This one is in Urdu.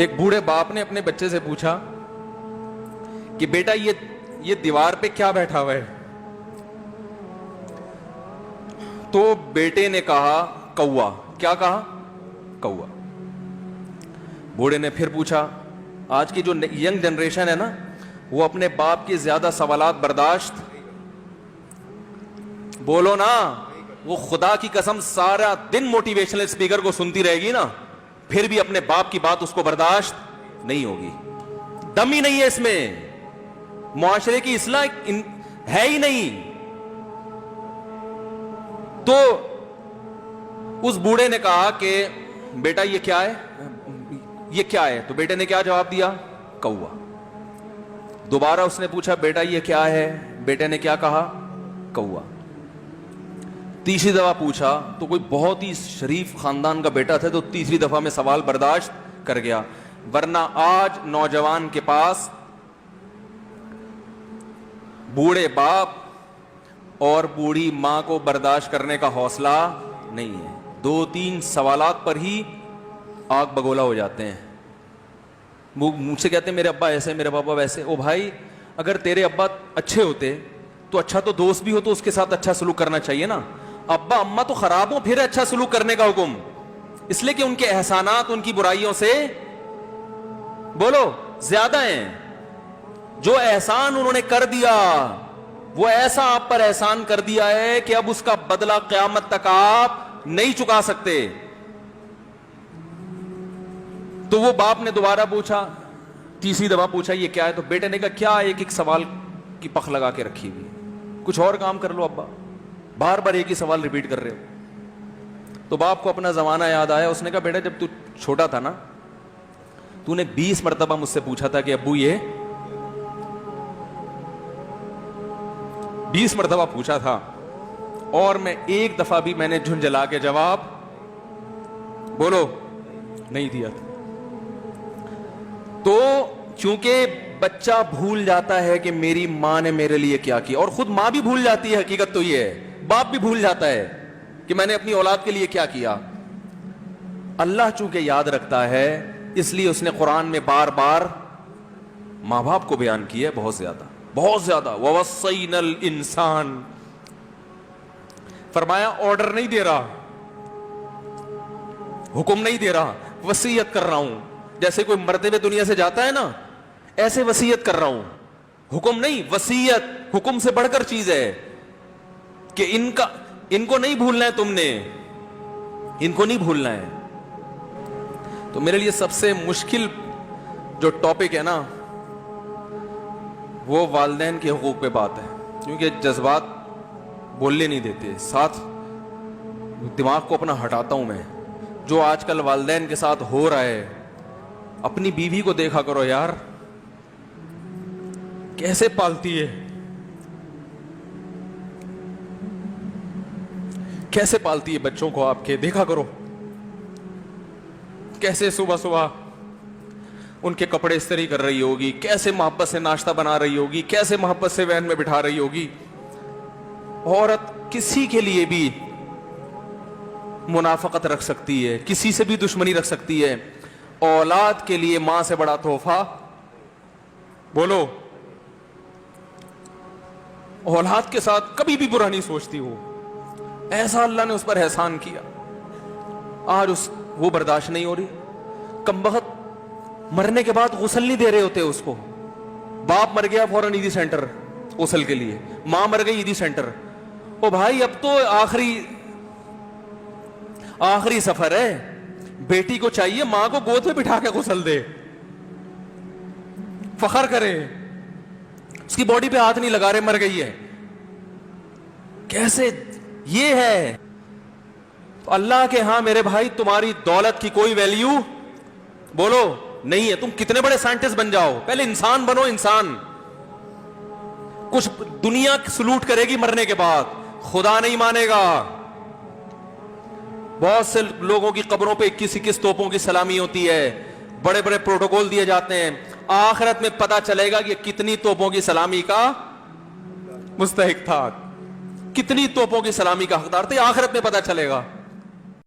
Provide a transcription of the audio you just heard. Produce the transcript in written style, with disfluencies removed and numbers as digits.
ایک بوڑھے باپ نے اپنے بچے سے پوچھا کہ بیٹا یہ دیوار پہ کیا بیٹھا ہوا ہے؟ تو بیٹے نے کہا کوا۔ کیا کہا؟ کوا۔ بوڑھے نے پھر پوچھا، آج کی جو ینگ جنریشن ہے نا، وہ اپنے باپ کی زیادہ سوالات برداشت، بولو نا، وہ خدا کی قسم سارا دن موٹیویشنل اسپیکر کو سنتی رہے گی نا، پھر بھی اپنے باپ کی بات اس کو برداشت نہیں ہوگی۔ دم ہی نہیں ہے اس میں، معاشرے کی اصلاح ہے ہی نہیں۔ تو اس بوڑھے نے کہا کہ بیٹا یہ کیا ہے؟ یہ کیا ہے؟ تو بیٹے نے کیا جواب دیا؟ کوا۔ دوبارہ اس نے پوچھا بیٹا یہ کیا ہے؟ بیٹے نے کیا کہا؟ کوا۔ تیسری دفعہ پوچھا تو کوئی بہت ہی شریف خاندان کا بیٹا تھا تو تیسری دفعہ میں سوال برداشت کر گیا، ورنہ آج نوجوان کے پاس بوڑھے باپ اور بوڑھی ماں کو برداشت کرنے کا حوصلہ نہیں ہے۔ 2-3 سوالات پر ہی آگ بگولا ہو جاتے ہیں۔ مجھ سے کہتے ہیں میرے ابا ایسے، میرے پاپا ویسے۔ او بھائی، اگر تیرے ابا اچھے ہوتے تو اچھا تو دوست بھی ہو تو اس کے ساتھ اچھا سلوک کرنا چاہیے نا۔ ابا اما تو خراب ہوں، پھر اچھا سلوک کرنے کا حکم، اس لیے کہ ان کے احسانات ان کی برائیوں سے بولو زیادہ ہیں۔ جو احسان انہوں نے کر دیا، وہ ایسا آپ پر احسان کر دیا ہے کہ اب اس کا بدلہ قیامت تک آپ نہیں چکا سکتے۔ تو وہ باپ نے دوبارہ پوچھا، تیسری دفعہ پوچھا یہ کیا ہے؟ تو بیٹے نے کہا کیا ایک سوال کی پخ لگا کے رکھی ہوئی، کچھ اور کام کر لو ابا، بار بار ایک ہی سوال ریپیٹ کر رہے ہو۔ تو باپ کو اپنا زمانہ یاد آیا، اس نے کہا بیٹا جب تو چھوٹا تھا نا، تو نے 20 مرتبہ مجھ سے پوچھا تھا کہ ابو یہ 20 مرتبہ پوچھا تھا، اور میں ایک دفعہ بھی میں نے جھنجھلا کے جواب بولو نہیں دیا تھا۔ تو چونکہ بچہ بھول جاتا ہے کہ میری ماں نے میرے لیے کیا کیا، اور خود ماں بھی بھول جاتی ہے، حقیقت تو یہ ہے، باپ بھی بھول جاتا ہے کہ میں نے اپنی اولاد کے لیے کیا کیا۔ اللہ چونکہ یاد رکھتا ہے، اس لیے اس نے قرآن میں بار بار ماں باپ کو بیان کیا ہے، بہت زیادہ بہت زیادہ۔ وَوَصَّيْنَا الْإِنسَانَ، فرمایا آرڈر نہیں دے رہا، حکم نہیں دے رہا، وصیت کر رہا ہوں۔ جیسے کوئی مرتے ہوئے دنیا سے جاتا ہے نا، ایسے وصیت کر رہا ہوں، حکم نہیں، وصیت حکم سے بڑھ کر چیز ہے کہ ان کو نہیں بھولنا ہے، تم نے ان کو نہیں بھولنا ہے۔ تو میرے لیے سب سے مشکل جو ٹاپک ہے نا، وہ والدین کے حقوق پہ بات ہے، کیونکہ جذبات بولنے نہیں دیتے، ساتھ دماغ کو اپنا ہٹاتا ہوں میں۔ جو آج کل والدین کے ساتھ ہو رہا ہے، اپنی بیوی کو دیکھا کرو یار، کیسے پالتی ہے، کیسے پالتی ہے بچوں کو آپ کے، دیکھا کرو کیسے صبح صبح ان کے کپڑے استری کر رہی ہوگی، کیسے محبت سے ناشتہ بنا رہی ہوگی، کیسے محبت سے وین میں بٹھا رہی ہوگی۔ عورت کسی کے لیے بھی منافقت رکھ سکتی ہے، کسی سے بھی دشمنی رکھ سکتی ہے، اولاد کے لیے ماں سے بڑا تحفہ بولو، اولاد کے ساتھ کبھی بھی برا نہیں سوچتی ہو، ایسا اللہ نے اس پر احسان کیا، آج وہ برداشت نہیں ہو رہی۔ کمبخت مرنے کے بعد غسل نہیں دے رہے ہوتے اس کو، باپ مر گیا فوراً عیدی سینٹر غسل کے لیے، ماں مر گئی عیدی سینٹر۔ او بھائی اب تو آخری سفر ہے، بیٹی کو چاہیے ماں کو گود میں بٹھا کے غسل دے، فخر کرے، اس کی باڈی پہ ہاتھ نہیں لگا رہے، مر گئی ہے، کیسے یہ ہے۔ تو اللہ کے ہاں میرے بھائی تمہاری دولت کی کوئی ویلیو بولو نہیں ہے، تم کتنے بڑے سائنٹسٹ بن جاؤ، پہلے انسان بنو، انسان۔ کچھ دنیا سلوٹ کرے گی مرنے کے بعد، خدا نہیں مانے گا۔ بہت سے لوگوں کی قبروں پہ 21 توپوں کی سلامی ہوتی ہے، بڑے بڑے پروٹوکول دیے جاتے ہیں، آخرت میں پتا چلے گا کہ کتنی توپوں کی سلامی کا مستحق تھا، کتنی توپوں کی سلامی کا حقدار تھا، آخرت میں پتا چلے گا۔